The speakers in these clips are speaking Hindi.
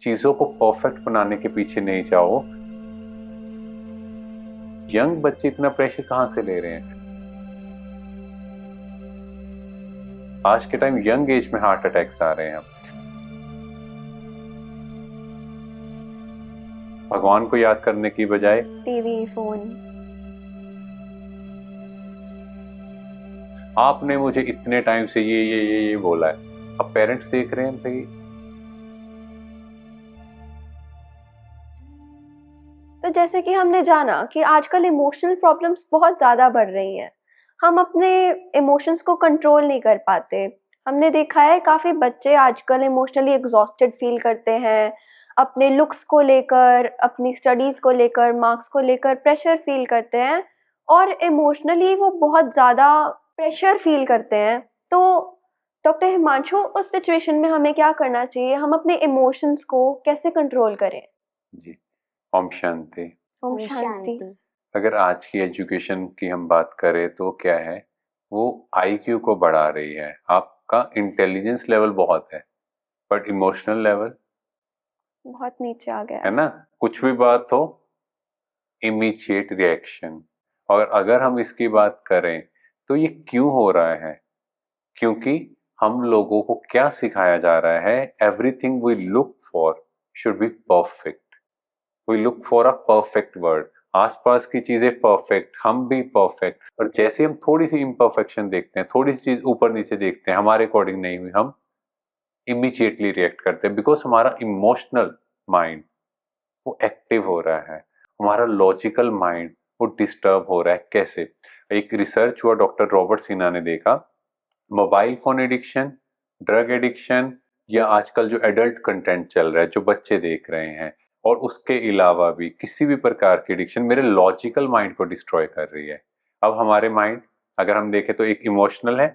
चीजों को परफेक्ट बनाने के पीछे नहीं जाओ। यंग बच्चे इतना प्रेशर कहां से ले रहे हैं? आज के टाइम यंग एज में हार्ट अटैक्स आ रहे हैं। भगवान को याद करने की बजाय टीवी, फोन। आपने मुझे इतने टाइम से ये बोला है, अब पेरेंट्स देख रहे हैं भाई। तो जैसे कि हमने जाना कि आजकल इमोशनल प्रॉब्लम्स बहुत ज़्यादा बढ़ रही हैं। हम अपने इमोशंस को कंट्रोल नहीं कर पाते। हमने देखा है काफ़ी बच्चे आजकल इमोशनली एग्जॉस्टेड फील करते हैं। अपने लुक्स को लेकर, अपनी स्टडीज़ को लेकर, मार्क्स को लेकर प्रेशर फील करते हैं और इमोशनली वो बहुत ज़्यादा प्रेशर फील करते हैं। तो डॉक्टर हिमांशु, उस सिचुएशन में हमें क्या करना चाहिए? हम अपने इमोशंस को कैसे कंट्रोल करें? जी, ओम शांति। ओम शांति। अगर आज की एजुकेशन की हम बात करें तो क्या है, वो आईक्यू को बढ़ा रही है। आपका इंटेलिजेंस लेवल बहुत है बट इमोशनल लेवल बहुत नीचे आ गया है है। ना, कुछ भी बात हो इमीडिएट रिएक्शन। और अगर हम इसकी बात करें तो ये क्यों हो रहा है? क्योंकि हम लोगों को क्या सिखाया जा रहा है, everything we look for should be perfect. We look for a perfect world. आसपास की चीजें परफेक्ट, हम भी परफेक्ट। और जैसे हम थोड़ी सी इम्परफेक्शन देखते हैं, थोड़ी सी चीज ऊपर नीचे देखते हैं, हमारे अकॉर्डिंग नहीं हुई, हम इमीडिएटली रिएक्ट करते हैं। बिकॉज हमारा इमोशनल माइंड वो एक्टिव हो रहा है, हमारा लॉजिकल माइंड वो डिस्टर्ब हो रहा है। कैसे? एक रिसर्च हुआ, डॉक्टर रॉबर्ट सिन्हा ने देखा, mobile phone addiction, drug addiction, या आजकल जो एडल्ट कंटेंट चल रहा है जो बच्चे देख रहे हैं, और उसके अलावा भी किसी भी प्रकार की एडिक्शन मेरे लॉजिकल माइंड को डिस्ट्रॉय कर रही है। अब हमारे माइंड अगर हम देखें तो एक इमोशनल है,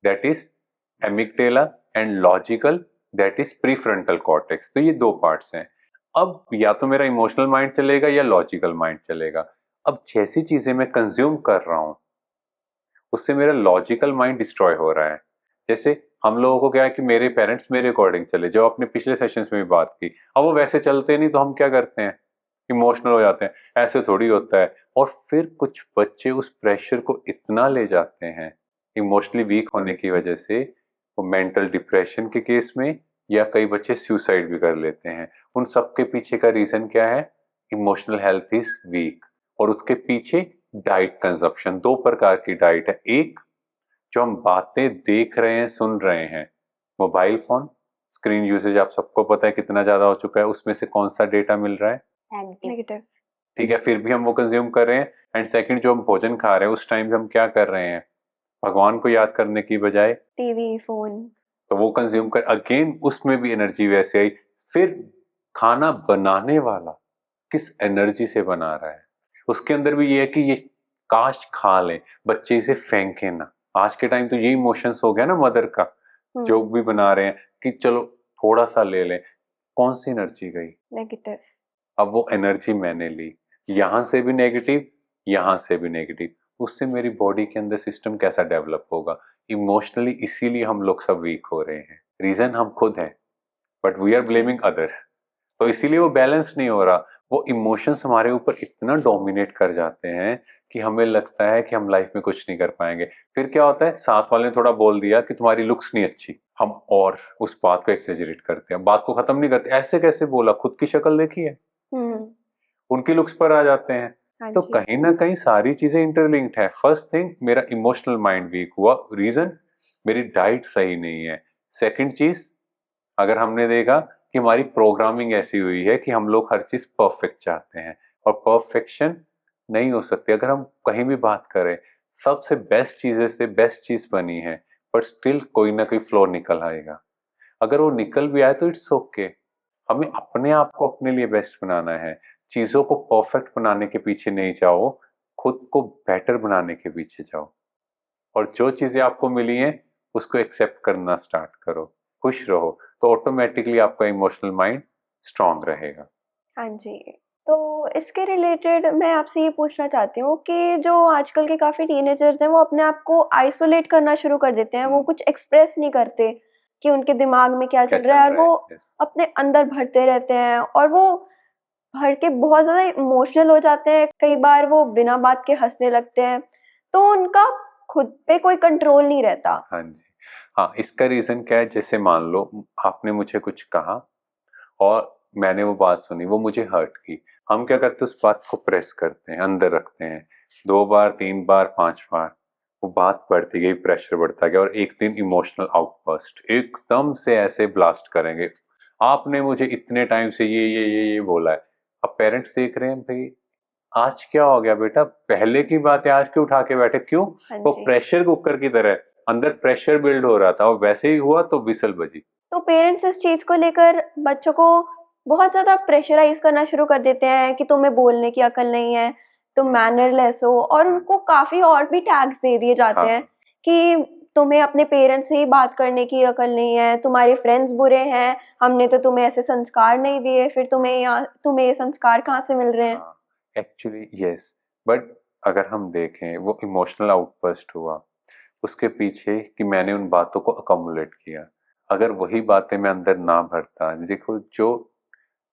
that is amygdala, and logical, that is prefrontal cortex. तो ये दो पार्ट्स हैं। अब या तो मेरा इमोशनल माइंड चलेगा या लॉजिकल माइंड चलेगा। अब जैसी चीजें मैं कंज्यूम कर रहा हूं उससे मेरा लॉजिकल माइंड डिस्ट्रॉय हो रहा है। जैसे हम लोगों को क्या है कि मेरे पेरेंट्स मेरे अकॉर्डिंग चले, जो आपने पिछले सेशंस में भी बात की। अब वो वैसे चलते नहीं तो हम क्या करते हैं, इमोशनल हो जाते हैं। ऐसे थोड़ी होता है। और फिर कुछ बच्चे उस प्रेशर को इतना ले जाते हैं इमोशनली वीक होने की वजह से, वो मेंटल डिप्रेशन के केस में, या कई बच्चे सुसाइड भी कर लेते हैं। उन सब के पीछे का रीजन क्या है? Emotional health is weak. और उसके पीछे डाइट कंजप्शन, दो प्रकार की डाइट है। एक जो हम बातें देख रहे हैं, सुन रहे हैं, मोबाइल फोन स्क्रीन यूसेज आप सबको पता है कितना ज्यादा हो चुका है, उसमें से कौन सा डेटा मिल रहा है? नेगेटिव। ठीक है, फिर भी हम वो कंज्यूम कर रहे हैं। एंड सेकंड, जो हम भोजन खा रहे हैं उस टाइम पे हम क्या कर रहे हैं, भगवान को याद करने की बजाय टीवी, फोन। तो वो कंज्यूम कर, अगेन उसमें भी एनर्जी वैसे आई। फिर खाना बनाने वाला किस एनर्जी से बना रहा है, उसके अंदर भी ये है कि ये काश खा ले, बच्चे इसे फेंके ना। आज के टाइम तो ये इमोशंस हो गया ना मदर का, जो भी बना रहे हैं कि चलो थोड़ा सा ले लें। कौन सी एनर्जी गई? नेगेटिव। अब वो एनर्जी मैंने ली, यहां से भी नेगेटिव, यहां से भी नेगेटिव। उससे मेरी बॉडी के अंदर सिस्टम कैसा डेवलप होगा इमोशनली? इसीलिए हम लोग सब वीक हो रहे हैं। रीजन हम खुद हैं, but we are blaming others. तो इसीलिए वो बैलेंस नहीं हो रहा। वो इमोशंस हमारे ऊपर इतना डोमिनेट कर जाते हैं कि हमें लगता है कि हम लाइफ में कुछ नहीं कर पाएंगे। फिर क्या होता है, साथ वाले ने थोड़ा बोल दिया कि तुम्हारी लुक्स नहीं अच्छी, हम और उस बात को एक्सेजरेट करते हैं, बात को खत्म नहीं करते। ऐसे कैसे बोला, खुद की शक्ल देखी है, उनकी लुक्स पर आ जाते हैं। हाँ तो जी। कहीं ना कहीं सारी चीजें इंटरलिंक्ड है। फर्स्ट थिंग, मेरा इमोशनल माइंड वीक हुआ, रीजन मेरी डाइट सही नहीं है। सेकंड चीज, अगर हमने देखा कि हमारी प्रोग्रामिंग ऐसी हुई है कि हम लोग हर चीज परफेक्ट चाहते हैं, और परफेक्शन नहीं हो सकती। अगर हम कहीं भी बात करें, सबसे बेस्ट चीजें से बेस्ट चीज बनी है, बट स्टिल कोई ना कोई फ्लो निकल आएगा। अगर वो निकल भी आए तो इट्स ओके। हमें अपने आप को अपने लिए बेस्ट बनाना है। चीजों को परफेक्ट बनाने के पीछे नहीं जाओ, खुद को बेटर बनाने के पीछे जाओ। और जो चीजें आपको मिली हैं उसको एक्सेप्ट करना स्टार्ट करो, खुश रहो, तो ऑटोमेटिकली आपका इमोशनल माइंड स्ट्रांग रहेगा। हाँ जी। तो इसके रिलेटेड मैं आपसे ये पूछना चाहती हूँ कि जो आजकल के काफ़ी टीनेजर्स हैं वो अपने आप को आइसोलेट करना शुरू कर देते हैं, वो कुछ एक्सप्रेस नहीं करते। कि उनके दिमाग में क्या क्या चल रहा है, और वो yes. अपने अंदर भरते रहते हैं और वो भर के बहुत ज़्यादा इमोशनल हो जाते हैं। कई बार वो बिना बात के हँसने लगते हैं, तो उनका खुद पे कोई कंट्रोल नहीं रहता। हाँ जी। हाँ, इसका रीज़न क्या है, जैसे मान लो आपने मुझे कुछ कहा और मैंने वो बात सुनी, वो मुझे हर्ट की। हम क्या करते हैं, उस बात को प्रेस करते हैं, अंदर रखते हैं। 2 बार, 3 बार, 5 बार, वो बात बढ़ती गई, प्रेशर बढ़ता गया और एक दिन इमोशनल आउटबर्स्ट एकदम से ऐसे ब्लास्ट करेंगे। आपने मुझे इतने टाइम से ये बोला है। अब पेरेंट्स देख रहे हैं, भई आज क्या हो गया बेटा? पहले की बातें आज क्यों उठा के बैठे? क्यों? हाँ वो जी। प्रेशर कुकर की तरह अंदर प्रेशर बिल्ड हो रहा था और वैसे ही हुआ तो व्हिसल बजी। तो पेरेंट्स इस चीज़ को लेकर बच्चों को बहुत ज़्यादा प्रेशराइज़ करना शुरू कर देते हैं कि तुम्हें बोलने की अकल नहीं है, तुम मैनरलेस हो, और उनको काफ़ी और भी टैग्स दे दिए जाते हैं हाँ, कि तुम्हें अपने पेरेंट्स से ही बात करने की अकल नहीं है, तुम्हारे फ्रेंड्स बुरे हैं, हमने तो तुम्हें ऐसे संस्कार नहीं दिए, फिर तुम्हें ये संस्कार कहाँ से मिल रहे हैं? हाँ, एक्चुअली यस, बट अगर हम देखें वो इमोशनल आउटबर्स्ट हुआ, उसके पीछे कि मैंने उन बातों को अकोमोलेट किया। अगर वही बातें मैं अंदर ना भरता, देखो जो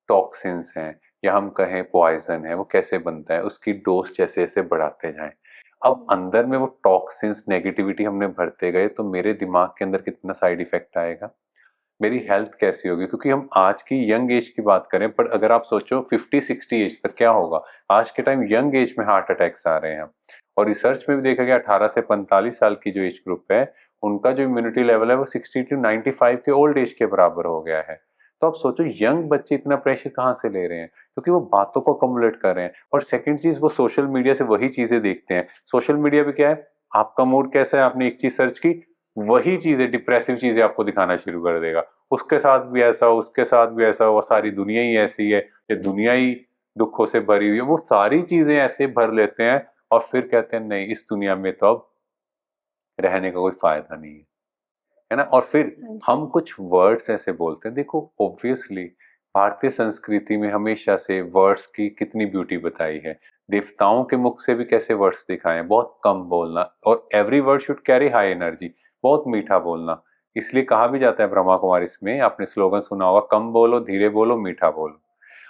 टॉक्सिन्स हैं या हम कहें पॉइजन है, वो कैसे बनता है, उसकी डोज जैसे-जैसे बढ़ाते जाएँ। अब अंदर में वो टॉक्सिन्स, नेगेटिविटी हमने भरते गए तो मेरे दिमाग के अंदर कितना साइड इफ़ेक्ट आएगा, मेरी हेल्थ कैसी होगी? क्योंकि हम आज की यंग एज की बात करें, पर अगर आप सोचो 50-60 एज तक क्या होगा? आज के टाइम यंग एज में हार्ट अटैक्स आ रहे हैं और रिसर्च में भी देखा गया 18 से 45 साल की जो एज ग्रुप है, उनका जो इम्यूनिटी लेवल है वो 60 टू 95 के ओल्ड एज के बराबर हो गया है। तो आप सोचो यंग बच्चे इतना प्रेशर कहाँ से ले रहे हैं? क्योंकि वो बातों को अकोमोलेट कर रहे हैं और सेकंड चीज़ वो सोशल मीडिया से वही चीज़ें देखते हैं। सोशल मीडिया पे क्या है? आपका मूड कैसा है? आपने एक चीज़ सर्च की, वही चीज़ें डिप्रेसिव चीज़ें आपको दिखाना शुरू कर देगा। उसके साथ भी ऐसा हो, उसके साथ भी ऐसा हुआ, सारी दुनिया ही ऐसी है, ये दुनिया ही दुखों से भरी हुई है। वो सारी चीज़ें ऐसे भर लेते हैं और फिर कहते हैं नहीं, इस दुनिया में तो अब रहने का कोई फ़ायदा नहीं है ना? और फिर हाँ जी। हम कुछ वर्ड्स ऐसे बोलते हैं, देखो ऑब्वियसली भारतीय संस्कृति में हमेशा से वर्ड्स की कितनी ब्यूटी बताई है। देवताओं के मुख से भी कैसे वर्ड्स दिखाए हैं, बहुत कम बोलना और every word should carry high energy, बहुत मीठा बोलना। इसलिए कहा भी जाता है ब्रह्मा कुमारीज़ में, आपने स्लोगन सुना होगा, कम बोलो, धीरे बोलो, मीठा बोलो।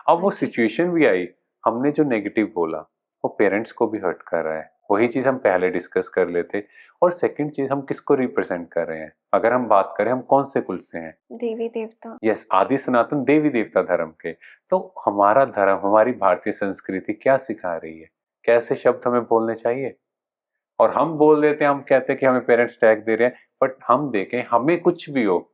अब हाँ वो जी। सिचुएशन भी आई, हमने जो नेगेटिव बोला, वो पेरेंट्स को भी हर्ट कर रहा है। वही चीज़ हम पहले डिस्कस कर लेते और सेकंड चीज़ हम किसको रिप्रेजेंट कर रहे हैं? अगर हम बात करें हम कौन से कुल से हैं? देवी-देवता। यस, आदि सनातन देवी-देवता धर्म के। तो हमारा धर्म, हमारी भारतीय संस्कृति क्या सिखा रही है? कैसे शब्द हमें बोलने चाहिए? और हम बोल देते हैं, हम कहते हैं कि हमें पेरेंट्स टैग दे रहे हैं, बट हम देखें हमें कुछ भी हो,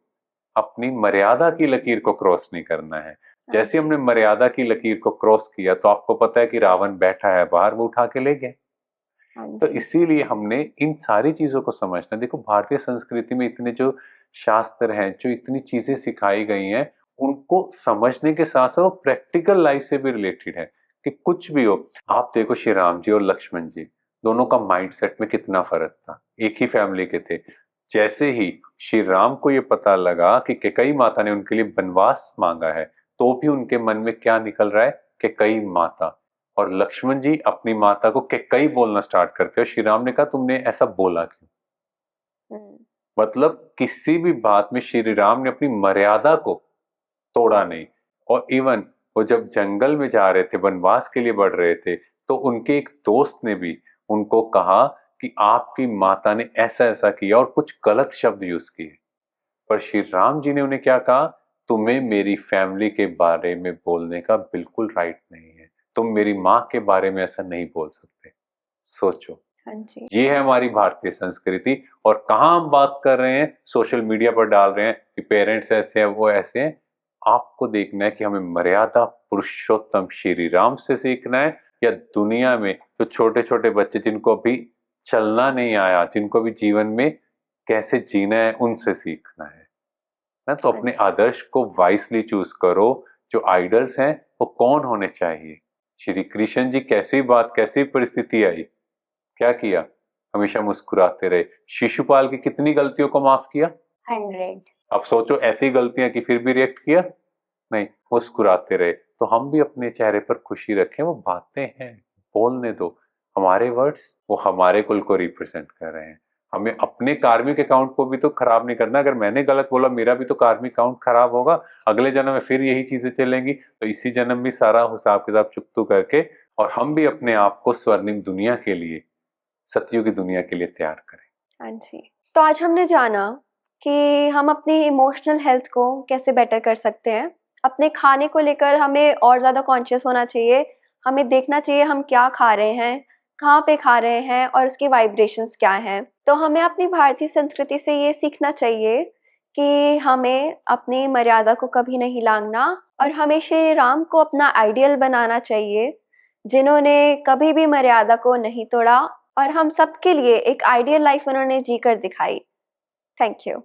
अपनी मर्यादा की लकीर को क्रॉस नहीं करना है। हाँ जैसे जी। हमने मर्यादा की लकीर को क्रॉस किया तो आपको पता है कि रावण बैठा है बाहर, वो उठा के ले गए। हाँ तो जी। इसीलिए हमने इन सारी चीज़ों को समझना, देखो भारतीय संस्कृति में इतने जो शास्त्र हैं, जो इतनी चीज़ें सिखाई गई हैं, उनको समझने के साथ-साथ वो प्रैक्टिकल लाइफ से भी रिलेटेड है, कि कुछ भी हो। आप देखो श्री राम जी और लक्ष्मण जी, दोनों का माइंडसेट में कितना फ़र्क था, एक ही फैमिली के थे। जैसे ही श्री राम को ये पता लगा कि कैकेयी माता ने उनके लिए वनवास माँगा है, तो भी उनके मन में क्या निकल रहा है? कैकेयी माता। और लक्ष्मण जी अपनी माता को कैकेयी बोलना स्टार्ट करते हैं और श्री राम ने कहा तुमने ऐसा बोला क्यों? हुँ। मतलब किसी भी बात में श्री राम ने अपनी मर्यादा को तोड़ा नहीं। और इवन वो जब जंगल में जा रहे थे, वनवास के लिए बढ़ रहे थे, तो उनके एक दोस्त ने भी उनको कहा कि आपकी माता ने ऐसा-ऐसा किया और कुछ गलत शब्द यूज़ किए। पर श्री राम जी ने उन्हें क्या कहा? तुम्हें मेरी फैमिली के बारे में बोलने का बिल्कुल राइट नहीं है। तुम मेरी माँ के बारे में ऐसा नहीं बोल सकते। सोचो, हाँ जी। ये है हमारी भारतीय संस्कृति और कहाँ हम बात कर रहे हैं, सोशल मीडिया पर डाल रहे हैं कि पेरेंट्स ऐसे हैं, वो ऐसे हैं। आपको देखना है कि हमें मर्यादा पुरुषोत्तम श्री राम से सीखना है या दुनिया में जो छोटे-छोटे बच्चे जिनको अभी चलना नहीं आया, जिनको अभी जीवन में कैसे जीना है, उनसे सीखना है। ना तो हाँ अपने जी। आदर्श को वाइसली चूज करो। जो आइडल्स हैं वो कौन होने चाहिए? श्री कृष्ण जी कैसी बात, कैसी परिस्थिति आई, क्या किया? हमेशा मुस्कुराते रहे। शिशुपाल की कितनी गलतियों को माफ किया? 100। अब सोचो ऐसी गलतियां की फिर भी रिएक्ट किया नहीं, मुस्कुराते रहे। तो हम भी अपने चेहरे पर खुशी रखें, वो बातें हैं, बोलने दो। हमारे वर्ड्स वो हमारे कुल को रिप्रेजेंट कर रहे हैं। हमें अपने कार्मिक अकाउंट को भी तो खराब नहीं करना। अगर मैंने गलत बोला, मेरा भी तो कार्मिक अकाउंट खराब होगा, अगले जन्म में फिर यही चीजें चलेंगी, तो इसी जन्म भी सारा हिसाब किताब चुकतू करके और हम भी अपने आप को स्वर्णिम दुनिया के लिए, सतयुग की दुनिया के लिए तैयार करें। हाँ जी। तो आज हमने जाना कि हम अपनी इमोशनल हेल्थ को कैसे बेटर कर सकते हैं। अपने खाने को लेकर हमें और ज़्यादा कॉन्शियस होना चाहिए। हमें देखना चाहिए हम क्या खा रहे हैं, कहाँ पे खा रहे हैं और उसके वाइब्रेशंस क्या हैं। तो हमें अपनी भारतीय संस्कृति से ये सीखना चाहिए कि हमें अपनी मर्यादा को कभी नहीं लांघना और हमें श्री राम को अपना आइडियल बनाना चाहिए, जिन्होंने कभी भी मर्यादा को नहीं तोड़ा और हम सबके लिए एक आइडियल लाइफ उन्होंने जी कर दिखाई। Thank you.